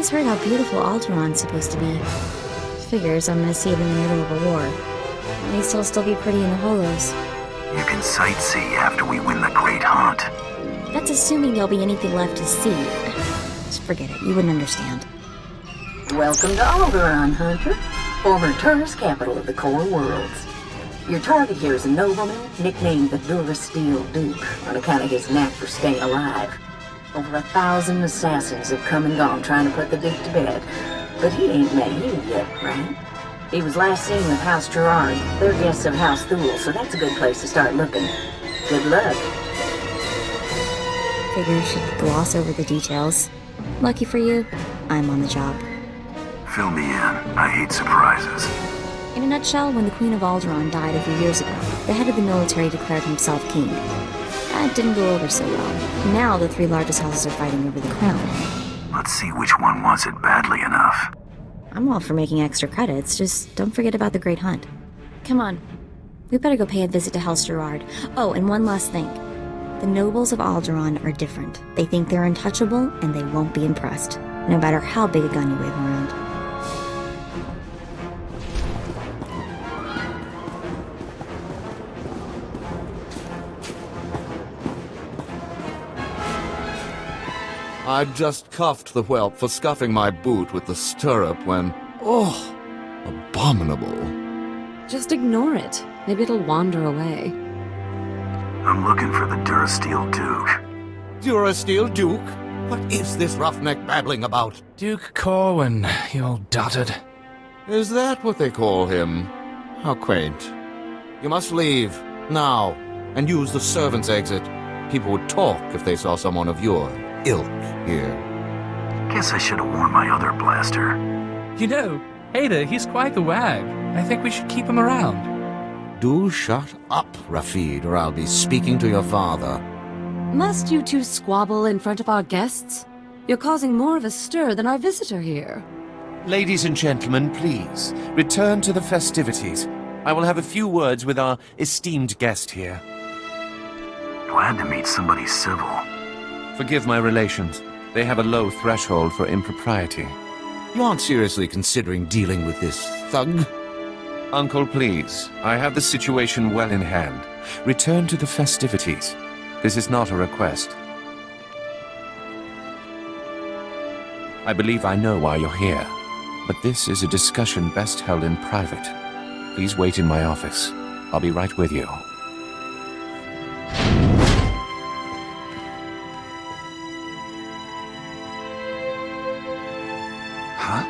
always heard how beautiful Alderaan's supposed to be. Figures I'm gonna see it in the middle of a war. At least he'll still be pretty in the holos. You can sightsee after we win the Great Hunt. That's assuming there'll be anything left to see. Just forget it, you wouldn't understand. Welcome to Alderaan, Hunter, former tourist capital of the core worlds. Your target here is a nobleman nicknamed the Durasteel Duke on account of his knack for staying alive. Over 1,000 assassins have come and gone trying to put the Duke to bed, but he ain't met you yet, right? He was last seen with House Gerard. They're guests of House Thule, so that's a good place to start looking. Good luck. Figure you should gloss over the details. Lucky for you, I'm on the job. Fill me in. I hate surprises. In a nutshell, when the Queen of Alderaan died a few years ago, the head of the military declared himself king. That didn't go over so well. Now the three largest houses are fighting over the crown. Let's see which one wants it badly enough. I'm all for making extra credits, just don't forget about the Great Hunt. Come on, we better go pay a visit to House Gerard. Oh, and one last thing. The nobles of Alderaan are different. They think they're untouchable, and they won't be impressed, no matter how big a gun you wave around. I'd just cuffed the whelp for scuffing my boot with the stirrup when... Oh, abominable. Just ignore it. Maybe it'll wander away. I'm looking for the Durasteel Duke. Durasteel Duke? What is this roughneck babbling about? Duke Corwin, you old dotard. Is that what they call him? How quaint. You must leave, now, and use the servants' exit. People would talk if they saw someone of your ilk here. Guess I should have worn my other blaster. You know, Ada, he's quite the wag. I think we should keep him around. Do shut up, Rafid, or I'll be speaking to your father. Must you two squabble in front of our guests? You're causing more of a stir than our visitor here. Ladies and gentlemen, please, return to the festivities. I will have a few words with our esteemed guest here. Glad to meet somebody civil. Forgive my relations. They have a low threshold for impropriety. You aren't seriously considering dealing with this thug? Uncle, please. I have the situation well in hand. Return to the festivities. This is not a request. I believe I know why you're here, but this is a discussion best held in private. Please wait in my office. I'll be right with you. Huh?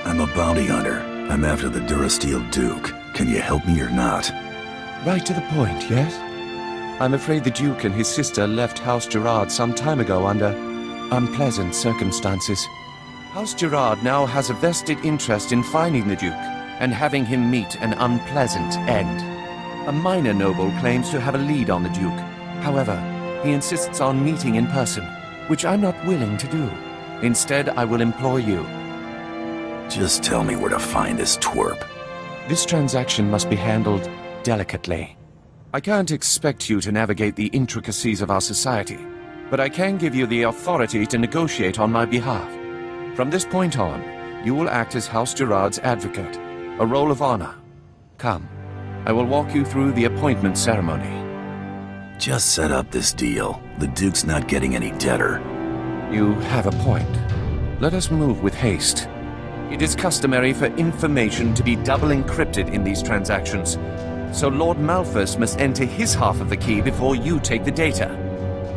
I'm a bounty hunter. I'm after the Durasteel Duke. Can you help me or not? Right to the point, yes? I'm afraid the Duke and his sister left House Gerard some time ago under unpleasant circumstances. House Gerard now has a vested interest in finding the Duke and having him meet an unpleasant end. A minor noble claims to have a lead on the Duke. However, he insists on meeting in person, which I'm not willing to do. Instead, I will implore you. Just tell me where to find this twerp. This transaction must be handled delicately. I can't expect you to navigate the intricacies of our society, but I can give you the authority to negotiate on my behalf. From this point on, you will act as House Gerard's advocate, a role of honor. Come, I will walk you through the appointment ceremony. Just set up this deal. The Duke's not getting any deader. You have a point. Let us move with haste. It is customary for information to be double encrypted in these transactions, so Lord Malthus must enter his half of the key before you take the data.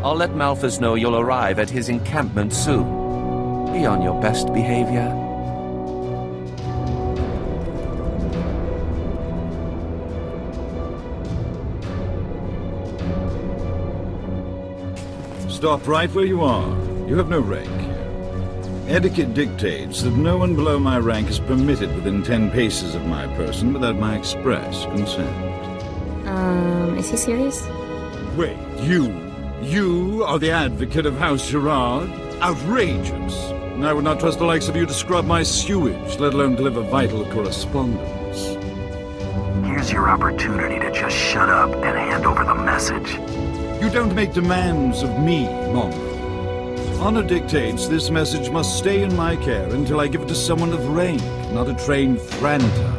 I'll let Malthus know you'll arrive at his encampment soon. Be on your best behavior. Stop right where you are. You have no rank. Etiquette dictates that no one below my rank is permitted within 10 paces of my person without my express consent. Is he serious? Wait, you are the advocate of House Gerard? Outrageous. and I would not trust the likes of you to scrub my sewage, let alone deliver vital correspondence. Here's your opportunity to just shut up and hand over the message. You don't make demands of me, Mongo. Honor dictates this message must stay in my care until I give it to someone of rank, not a trained Franta.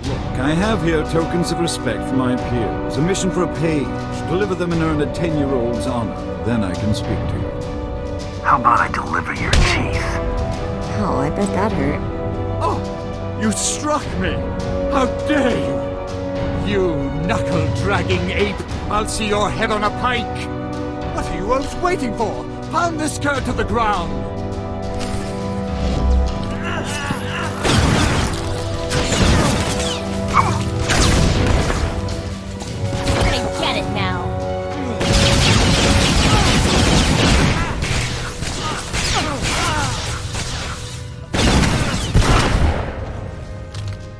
Look, I have here tokens of respect for my peers, a mission for a page, deliver them and earn a 10-year-old's honor. Then I can speak to you. How about I deliver your teeth? Oh, I bet that hurt. Oh, you struck me! How dare you! You knuckle-dragging ape! I'll see your head on a pike! What are you else waiting for? Pound this cur to the ground! You're gonna get it now.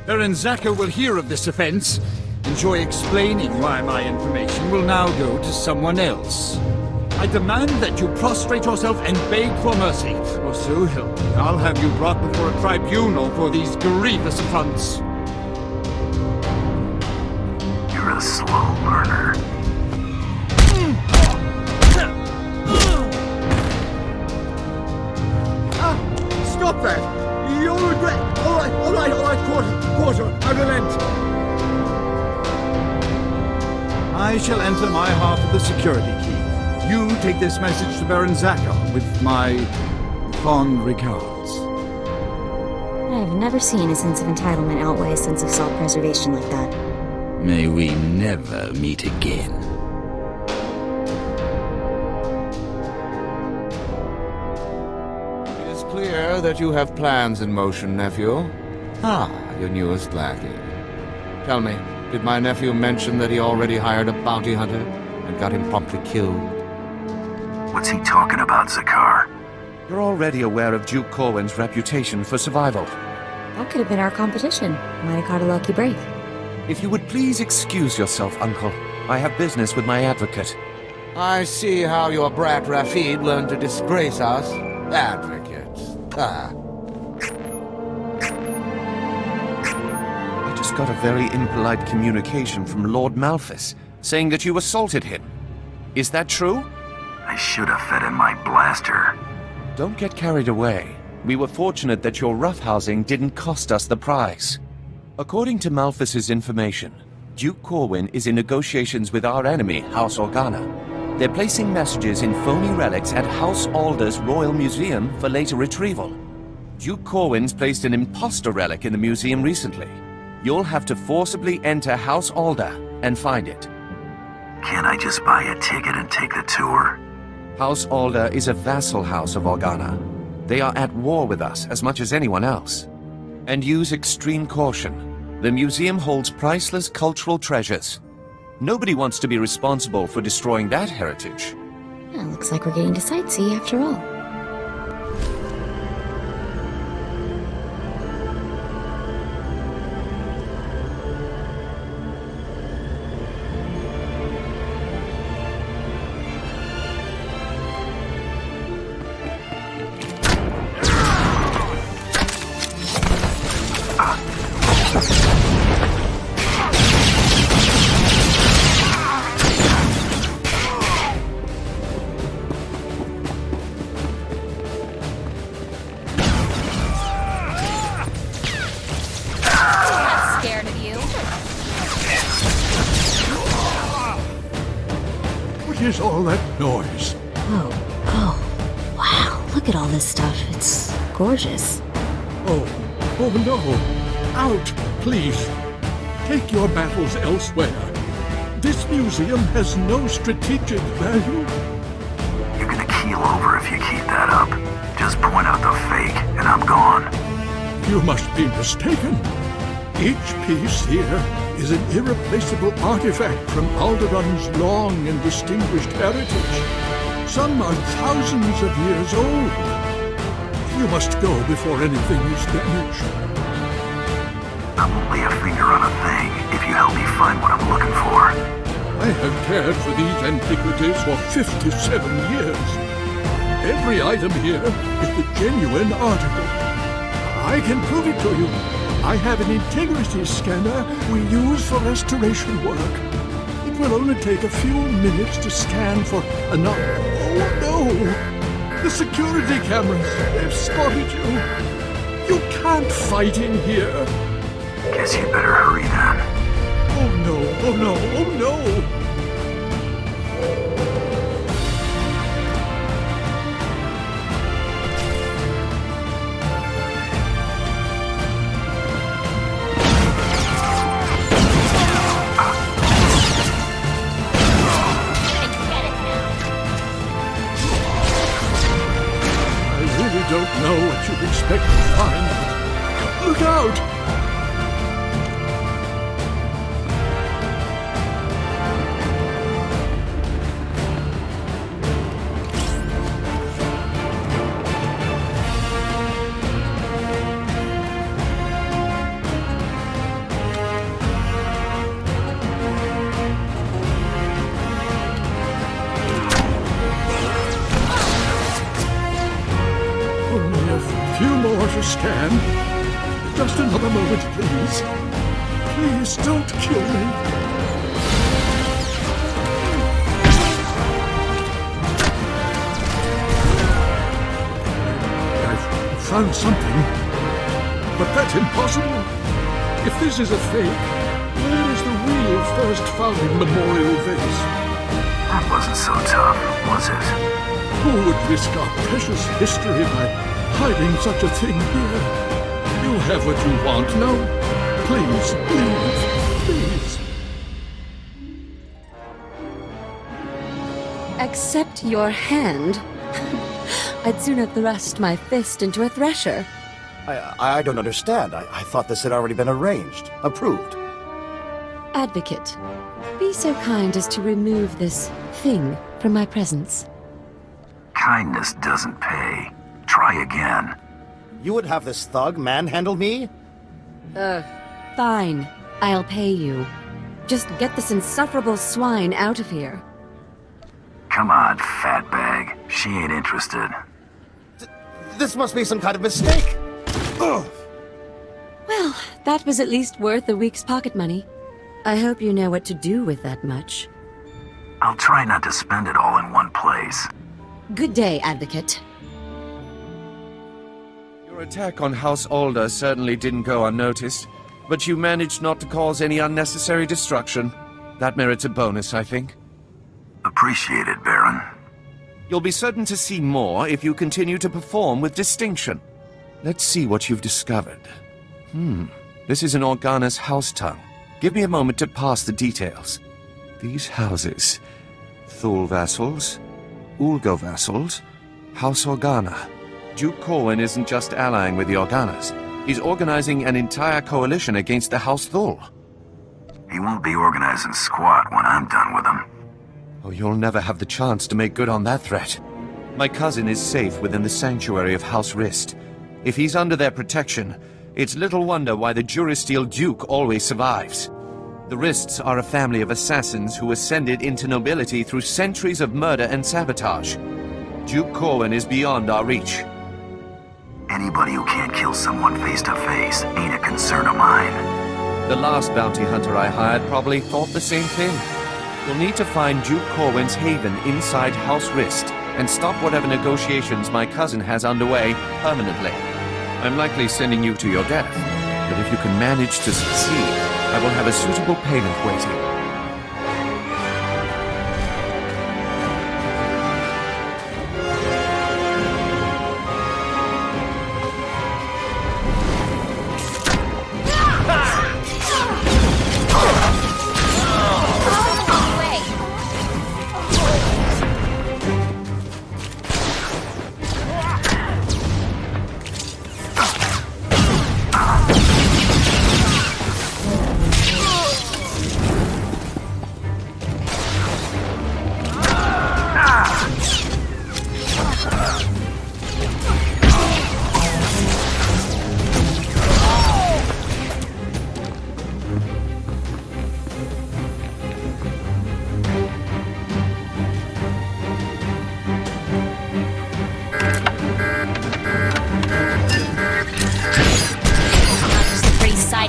Baron Zaka will hear of this offense. Enjoy explaining why my information will now go to someone else. I demand that you prostrate yourself and beg for mercy, or so help me, I'll have you brought before a tribunal for these grievous affronts. You're a slow learner. Stop that! You'll regret... All right, quarter, I relent. I shall enter my half of the security key. You take this message to Baron Zaka with my fond regards. I've never seen a sense of entitlement outweigh a sense of self-preservation like that. May we never meet again. It is clear that you have plans in motion, nephew. Your newest lackey. Tell me, did my nephew mention that he already hired a bounty hunter and got him promptly killed? What's he talking about, Zakar? You're already aware of Duke Corwin's reputation for survival. That could have been our competition. Might have caught a lucky break. If you would please excuse yourself, Uncle. I have business with my advocate. I see how your brat Rafid learned to disgrace us. Advocate. I just got a very impolite communication from Lord Malthus, saying that you assaulted him. Is that true? I should have fed in my blaster. Don't get carried away. We were fortunate that your roughhousing didn't cost us the prize. According to Malthus's information, Duke Corwin is in negotiations with our enemy, House Organa. They're placing messages in phony relics at House Alder's Royal Museum for later retrieval. Duke Corwin's placed an imposter relic in the museum recently. You'll have to forcibly enter House Alder and find it. Can't I just buy a ticket and take the tour? House Alder is a vassal house of Organa. They are at war with us as much as anyone else. And use extreme caution. The museum holds priceless cultural treasures. Nobody wants to be responsible for destroying that heritage. Well, looks like we're getting to sightsee after all. What is all that noise? Oh, wow, look at all this stuff. It's gorgeous. Oh no! Out, please! Take your battles elsewhere. This museum has no strategic value. You're gonna keel over if you keep that up. Just point out the fake, and I'm gone. You must be mistaken. Each piece here is an irreplaceable artifact from Alderaan's long and distinguished heritage. Some are thousands of years old. You must go before anything is damaged. I won't lay a finger on a thing if you help me find what I'm looking for. I have cared for these antiquities for 57 years. Every item here is the genuine article. I can prove it to you. I have an integrity scanner we use for restoration work. It will only take a few minutes to scan for enough. Oh no! The security cameras, they've spotted you. You can't fight in here. Guess you better hurry then. Oh no, oh no, oh no! I don't know what you'd expect to find. Look out! To scan. Just another moment, please. Please don't kill me. I've found something. But that's impossible. If this is a fake, where is the real first founding memorial vase? That wasn't so tough, was it? Who would risk our precious history by hiding such a thing here? You have what you want now. Please, please, please. Accept your hand? I'd sooner thrust my fist into a thresher. I don't understand. I thought this had already been arranged, approved. Advocate, be so kind as to remove this thing from my presence. Kindness doesn't pay. Try again. You would have this thug manhandle me? Fine. I'll pay you. Just get this insufferable swine out of here. Come on, fatbag. She ain't interested. This must be some kind of mistake. Ugh. Well, that was at least worth a week's pocket money. I hope you know what to do with that much. I'll try not to spend it all in one place. Good day, Advocate. Your attack on House Alder certainly didn't go unnoticed, but you managed not to cause any unnecessary destruction. That merits a bonus, I think. Appreciate it, Baron. You'll be certain to see more if you continue to perform with distinction. Let's see what you've discovered. This is an Organa's house tongue. Give me a moment to pass the details. These houses: Thule vassals, Ulgo vassals, House Organa. Duke Corwin isn't just allying with the Organas. He's organizing an entire coalition against the House Thule. He won't be organizing squat when I'm done with him. Oh, you'll never have the chance to make good on that threat. My cousin is safe within the sanctuary of House Rist. If he's under their protection, it's little wonder why the Durasteel Duke always survives. The Rists are a family of assassins who ascended into nobility through centuries of murder and sabotage. Duke Corwin is beyond our reach. Anybody who can't kill someone face to face ain't a concern of mine. The last bounty hunter I hired probably thought the same thing. You'll need to find Duke Corwin's haven inside House Rist and stop whatever negotiations my cousin has underway permanently. I'm likely sending you to your death, but if you can manage to succeed, I will have a suitable payment waiting.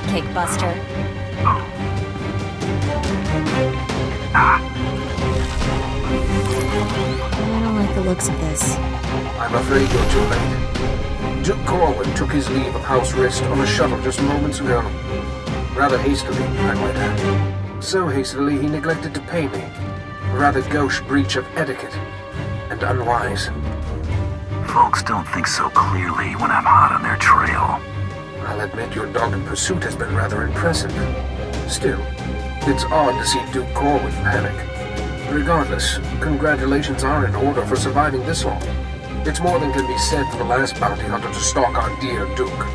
sidekick, Buster. I don't like the looks of this. I'm afraid you're too late. Duke Corwin took his leave of House Rist on a shuttle just moments ago. Rather hastily, I might add. So hastily he neglected to pay me. A rather gauche breach of etiquette. And unwise. Folks don't think so clearly when I'm hot on their trail. I'll admit your dogged pursuit has been rather impressive. Still, it's odd to see Duke Corwin panic. Regardless, congratulations are in order for surviving this long. It's more than can be said for the last bounty hunter to stalk our dear Duke.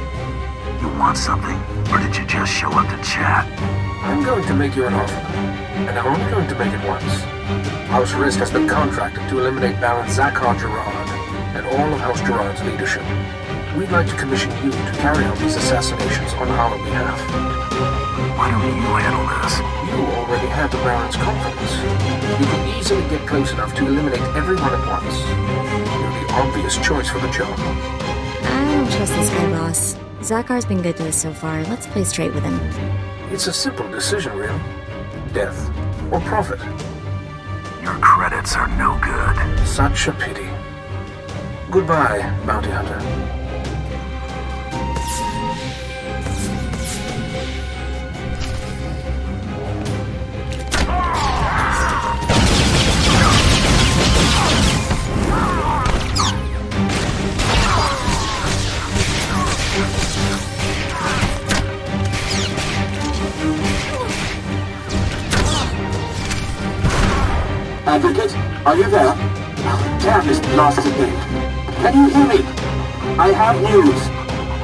You want something, or did you just show up to chat? I'm going to make you an offer, and I'm only going to make it once. House Rist has been contracted to eliminate Baron Zakhar Gerard and all of House Gerard's leadership. We'd like to commission you to carry out these assassinations on our behalf. Why don't you handle this? You already have the Baron's confidence. You can easily get close enough to eliminate everyone at once. You're the obvious choice for the job. I don't trust this guy, boss. Zakhar's been good to us so far. Let's play straight with him. It's a simple decision, really. Death or profit. Your credits are no good. Such a pity. Goodbye, bounty hunter. Advocate, are you there? Damn this blasted thing. Can you hear me? I have news.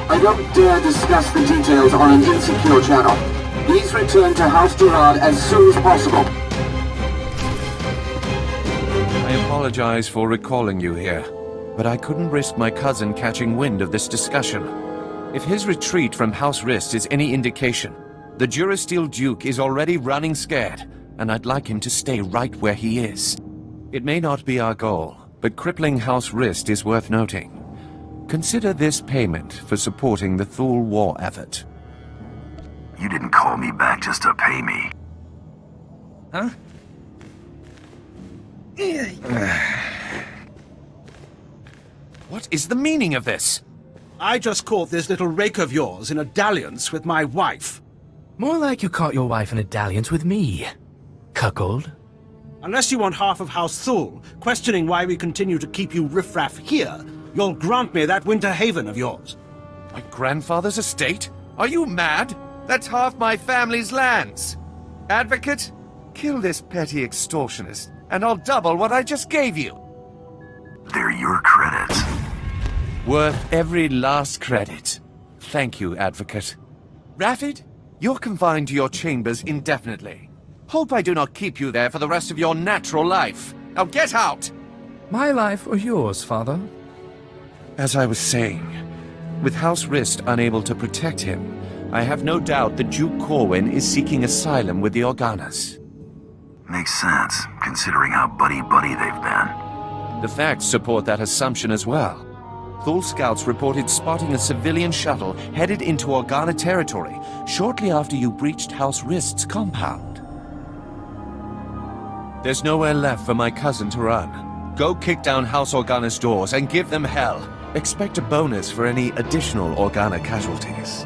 I don't dare discuss the details on an insecure channel. Please return to House Gerard as soon as possible. I apologize for recalling you here, but I couldn't risk my cousin catching wind of this discussion. If his retreat from House Rist is any indication, the Durasteel Duke is already running scared, and I'd like him to stay right where he is. It may not be our goal, but crippling House Rist is worth noting. Consider this payment for supporting the Thule war effort. You didn't call me back just to pay me. Huh? What is the meaning of this? I just caught this little rake of yours in a dalliance with my wife. More like you caught your wife in a dalliance with me. Cuckold. Unless you want half of House Thule, questioning why we continue to keep you riffraff here, you'll grant me that winter haven of yours. My grandfather's estate? Are you mad? That's half my family's lands. Advocate, kill this petty extortionist, and I'll double what I just gave you. They're your credits. Worth every last credit. Thank you, Advocate. Rapid, you're confined to your chambers indefinitely. Hope I do not keep you there for the rest of your natural life. Now get out! My life or yours, father? As I was saying, with House Rist unable to protect him, I have no doubt that Duke Corwin is seeking asylum with the Organas. Makes sense, considering how buddy-buddy they've been. The facts support that assumption as well. Thule scouts reported spotting a civilian shuttle headed into Organa territory shortly after you breached House Rist's compound. There's nowhere left for my cousin to run. Go kick down House Organa's doors and give them hell. Expect a bonus for any additional Organa casualties.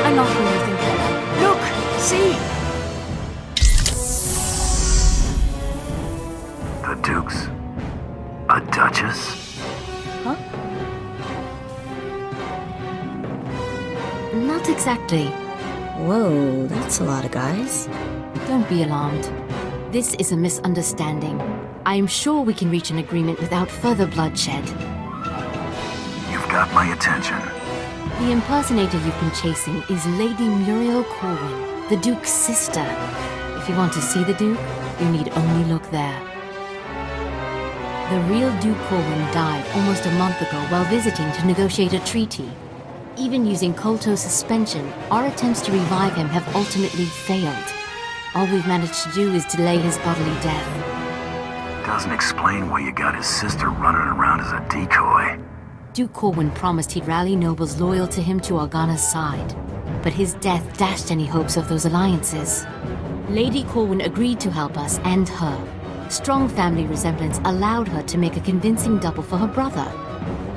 I'm not who you think I am. Look! See! Not exactly. Whoa, that's a lot of guys. Don't be alarmed. This is a misunderstanding. I am sure we can reach an agreement without further bloodshed. You've got my attention. The impersonator you've been chasing is Lady Muriel Corwin, the Duke's sister. If you want to see the Duke, you need only look there. The real Duke Corwin died almost a month ago while visiting to negotiate a treaty. Even using Kolto suspension, our attempts to revive him have ultimately failed. All we've managed to do is delay his bodily death. Doesn't explain why you got his sister running around as a decoy. Duke Corwin promised he'd rally nobles loyal to him to Organa's side, but his death dashed any hopes of those alliances. Lady Corwin agreed to help us and her. Strong family resemblance allowed her to make a convincing double for her brother.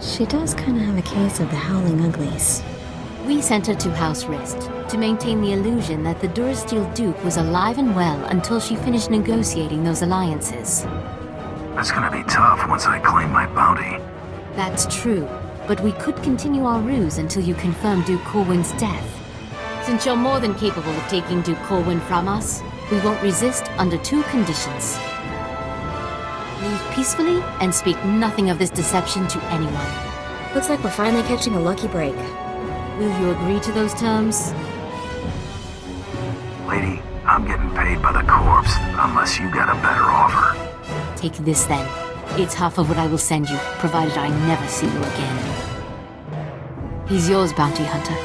She does kind of have a case of the Howling Uglies. We sent her to House Rist to maintain the illusion that the Durasteel Duke was alive and well until she finished negotiating those alliances. That's gonna be tough once I claim my bounty. That's true, but we could continue our ruse until you confirm Duke Corwin's death. Since you're more than capable of taking Duke Corwin from us, we won't resist under 2 conditions. Leave peacefully and speak nothing of this deception to anyone. Looks like we're finally catching a lucky break. Will you agree to those terms? Lady, I'm getting paid by the corpse, unless you got a better offer. Take this then. It's half of what I will send you, provided I never see you again. He's yours, bounty hunter.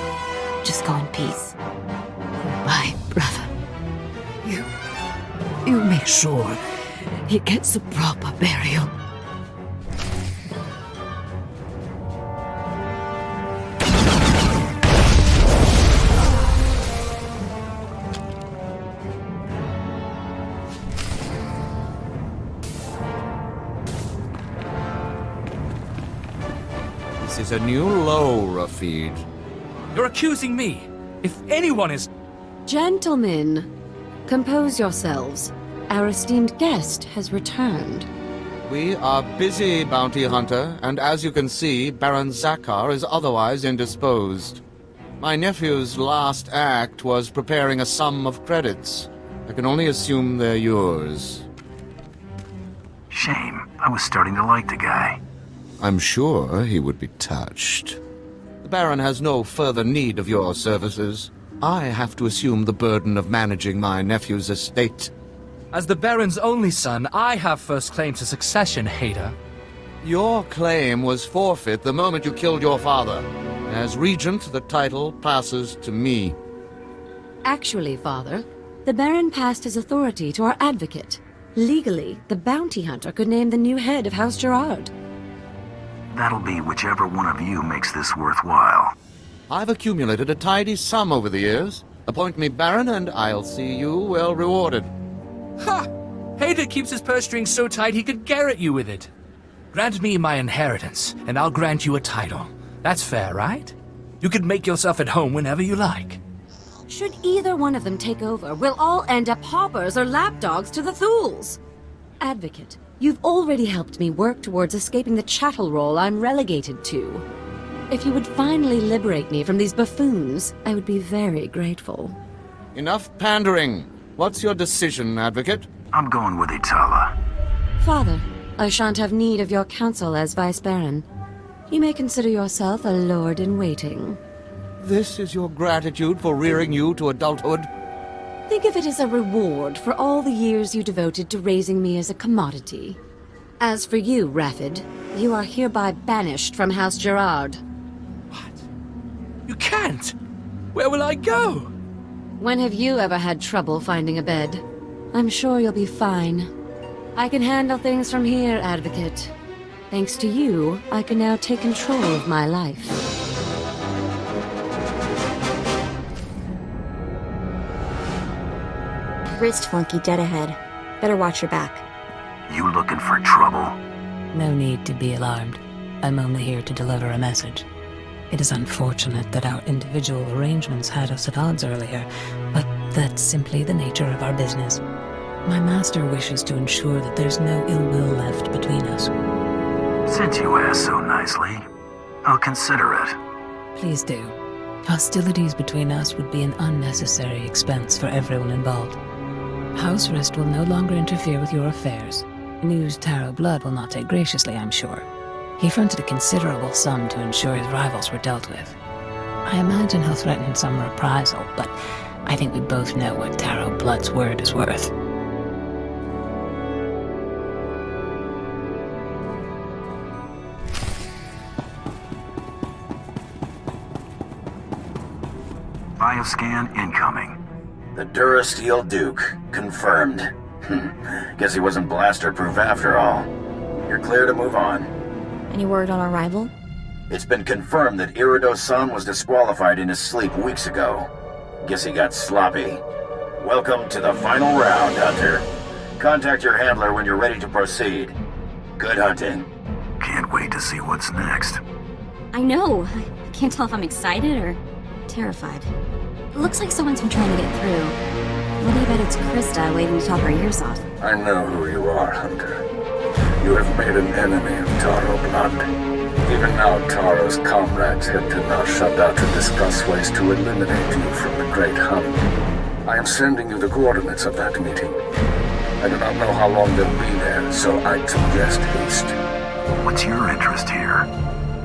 Just go in peace. My brother. You make sure he gets a proper burial. This is a new low, Rafid. You're accusing me. If anyone is... Gentlemen, compose yourselves. Our esteemed guest has returned. We are busy, bounty hunter, and as you can see, Baron Zakar is otherwise indisposed. My nephew's last act was preparing a sum of credits. I can only assume they're yours. Shame. I was starting to like the guy. I'm sure he would be touched. The Baron has no further need of your services. I have to assume the burden of managing my nephew's estate. As the Baron's only son, I have first claim to succession, Hader. Your claim was forfeit the moment you killed your father. As regent, the title passes to me. Actually, Father, the Baron passed his authority to our advocate. Legally, the bounty hunter could name the new head of House Gerard. That'll be whichever one of you makes this worthwhile. I've accumulated a tidy sum over the years. Appoint me Baron, and I'll see you well rewarded. Ha! Hader keeps his purse strings so tight he could garrote you with it. Grant me my inheritance, and I'll grant you a title. That's fair, right? You can make yourself at home whenever you like. Should either one of them take over, we'll all end up paupers or lapdogs to the Thools. Advocate, you've already helped me work towards escaping the chattel role I'm relegated to. If you would finally liberate me from these buffoons, I would be very grateful. Enough pandering. What's your decision, Advocate? I'm going with Itala. Father, I shan't have need of your counsel as Vice Baron. You may consider yourself a lord-in-waiting. This is your gratitude for rearing you to adulthood? Think of it as a reward for all the years you devoted to raising me as a commodity. As for you, Rafid, you are hereby banished from House Gerard. What? You can't! Where will I go? When have you ever had trouble finding a bed? I'm sure you'll be fine. I can handle things from here, Advocate. Thanks to you, I can now take control of my life. Wrist flunky dead ahead. Better watch your back. You looking for trouble? No need to be alarmed. I'm only here to deliver a message. It is unfortunate that our individual arrangements had us at odds earlier, but that's simply the nature of our business. My master wishes to ensure that there's no ill will left between us. Since you asked so nicely, I'll consider it. Please do. Hostilities between us would be an unnecessary expense for everyone involved. House Rist will no longer interfere with your affairs. News Taro Blood will not take graciously, I'm sure. He fronted a considerable sum to ensure his rivals were dealt with. I imagine he'll threaten some reprisal, but I think we both know what Taro Blood's word is worth. Bioscan incoming. The Durasteel Duke. Confirmed. Guess he wasn't blaster-proof after all. You're clear to move on. Any word on our rival? It's been confirmed that Irido-san was disqualified in his sleep weeks ago. Guess he got sloppy. Welcome to the final round, Hunter. Contact your handler when you're ready to proceed. Good hunting. Can't wait to see what's next. I know. I can't tell if I'm excited or terrified. It looks like someone's been trying to get through. What do you bet it's Krista waiting to talk her ears off? I know who you are, Hunter. You have made an enemy of Taro Blood. Even now, Taro's comrades head to Narshada to discuss ways to eliminate you from the Great Hunt. I am sending you the coordinates of that meeting. I do not know how long they'll be there, so I'd suggest haste. What's your interest here?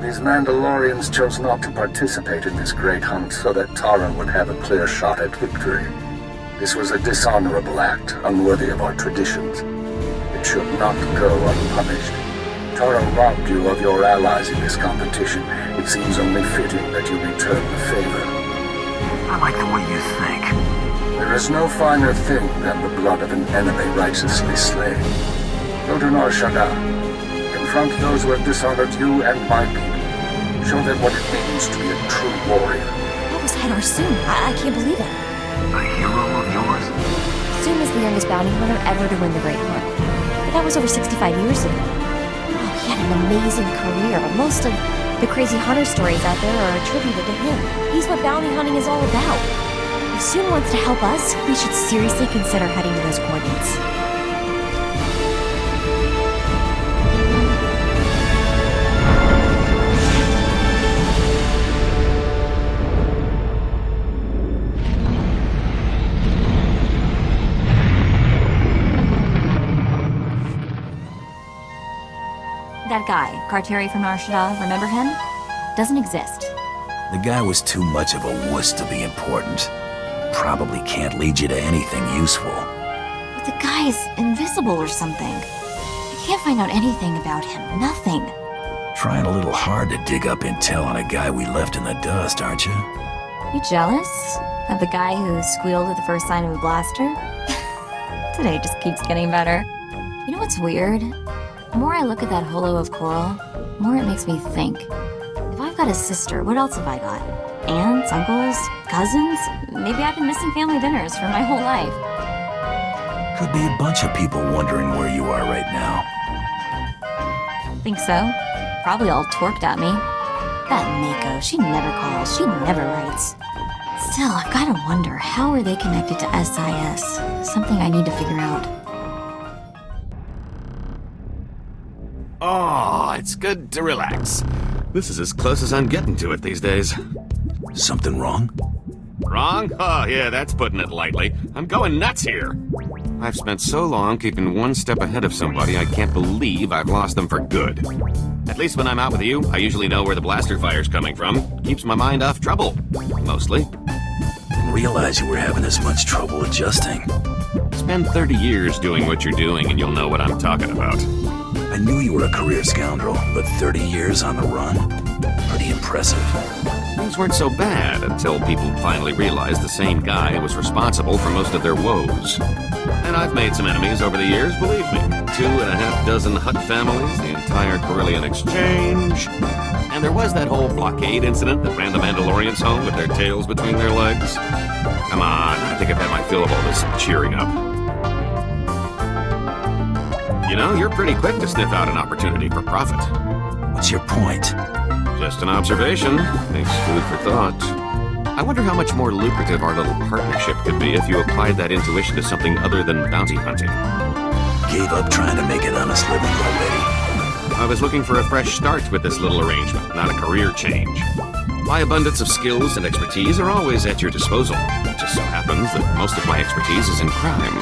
These Mandalorians chose not to participate in this Great Hunt so that Taro would have a clear shot at victory. This was a dishonorable act, unworthy of our traditions. It should not go unpunished. Taro robbed you of your allies in this competition. It seems only fitting that you return the favor. I like the way you think. There is no finer thing than the blood of an enemy righteously slain. Go to Narshada. Confront those who have dishonored you and my people. Show them what it means to be a true warrior. What was that Arsoon? I can't believe it. A hero of yours? Arsoon is the youngest bounty hunter ever to win the Great Hunt. But that was over 65 years ago. Oh, he had an amazing career, but most of the crazy hunter stories out there are attributed to him. He's what bounty hunting is all about. If Arsoon wants to help us, we should seriously consider heading to those coordinates. That guy, Carteri from Narshada, remember him? Doesn't exist. The guy was too much of a wuss to be important. Probably can't lead you to anything useful. But the guy is invisible or something. I can't find out anything about him. Nothing. Trying a little hard to dig up intel on a guy we left in the dust, aren't you? You jealous? Of the guy who squealed at the first sign of a blaster? Today just keeps getting better. You know what's weird? The more I look at that holo of coral, the more it makes me think. If I've got a sister, what else have I got? Aunts, uncles, cousins? Maybe I've been missing family dinners for my whole life. Could be a bunch of people wondering where you are right now. Think so? Probably all torqued at me. That Mako, she never calls, she never writes. Still, I've gotta wonder, how are they connected to SIS? Something I need to figure out. Oh, it's good to relax. This is as close as I'm getting to it these days. Something wrong? Wrong? Oh, yeah, that's putting it lightly. I'm going nuts here. I've spent so long keeping one step ahead of somebody, I can't believe I've lost them for good. At least when I'm out with you, I usually know where the blaster fire's coming from. Keeps my mind off trouble. Mostly. Didn't realize you were having this much trouble adjusting. Spend 30 years doing what you're doing and you'll know what I'm talking about. I knew you were a career scoundrel, but 30 years on the run? Pretty impressive. Things weren't so bad until people finally realized the same guy was responsible for most of their woes. And I've made some enemies over the years, believe me. 2.5 dozen Hutt families, the entire Corellian exchange. And there was that whole blockade incident that ran the Mandalorians home with their tails between their legs. Come on, I think I've had my fill of all this cheering up. You know, you're pretty quick to sniff out an opportunity for profit. What's your point? Just an observation. Makes food for thought. I wonder how much more lucrative our little partnership could be if you applied that intuition to something other than bounty hunting. Gave up trying to make an honest living already. I was looking for a fresh start with this little arrangement, not a career change. My abundance of skills and expertise are always at your disposal. It just so happens that most of my expertise is in crime.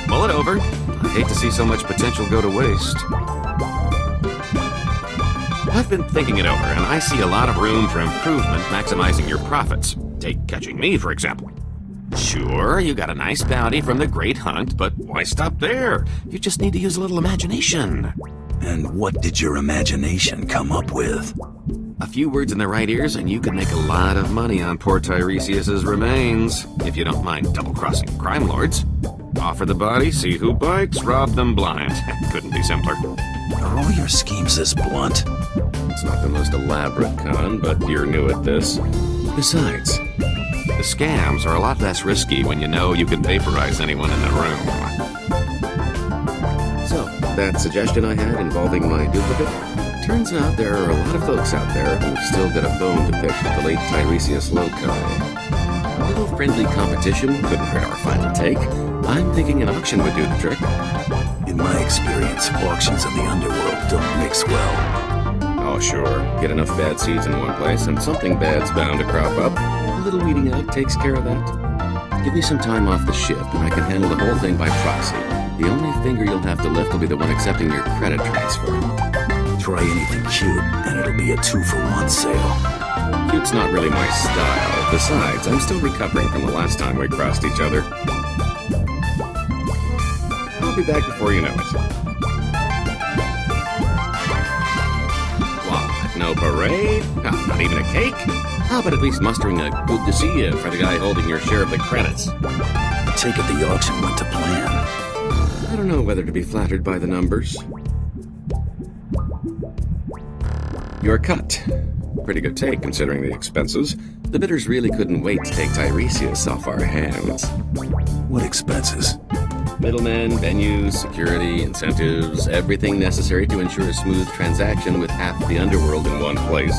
Mull it over. I hate to see so much potential go to waste. I've been thinking it over, and I see a lot of room for improvement maximizing your profits. Take catching me, for example. Sure, you got a nice bounty from the Great Hunt, but why stop there? You just need to use a little imagination. And what did your imagination come up with? A few words in the right ears, and you can make a lot of money on poor Tiresias's remains, if you don't mind double-crossing crime lords. Offer the body, see who bites, rob them blind. Couldn't be simpler. Are all your schemes this blunt? It's not the most elaborate con, but you're new at this. Besides, the scams are a lot less risky when you know you can vaporize anyone in the room. So, that suggestion I had involving my duplicate? Turns out there are a lot of folks out there who've still got a bone to pick with the late Tiresias Loci. A little friendly competition couldn't hurt our final take. I'm thinking an auction would do the trick. In my experience, auctions in the underworld don't mix well. Oh, sure. Get enough bad seeds in one place, and something bad's bound to crop up. A little weeding out takes care of that. Give me some time off the ship, and I can handle the whole thing by proxy. The only finger you'll have to lift will be the one accepting your credit transfer. Try anything cute, and it'll be a 2-for-1 sale. Cute's not really my style. Besides, I'm still recovering from the last time we crossed each other. I'll be back before you know it. What? No parade? Oh, not even a cake? How about at least mustering a good to see you for the guy holding your share of the credits? Take it the auction went to plan. I don't know whether to be flattered by the numbers. Your cut. Pretty good take, considering the expenses. The bidders really couldn't wait to take Tiresias off our hands. What expenses? Middlemen, venues, security, incentives, everything necessary to ensure a smooth transaction with half the underworld in one place.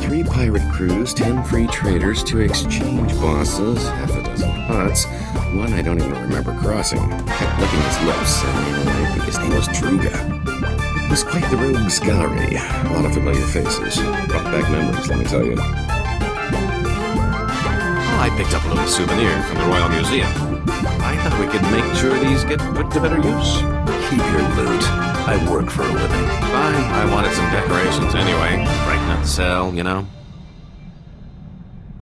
3 pirate crews, 10 free traders, 2 exchange bosses, half a dozen huts, one I don't even remember crossing. Kept licking his lips, and I think his name was Druga. It was quite the rogues gallery. A lot of familiar faces. Brought back memories, let me tell you. Oh, I picked up a little souvenir from the Royal Museum. I thought we could make sure these get put to better use. Keep your loot. I work for a living. Fine, I wanted some decorations anyway. Brighten up the cell, you know.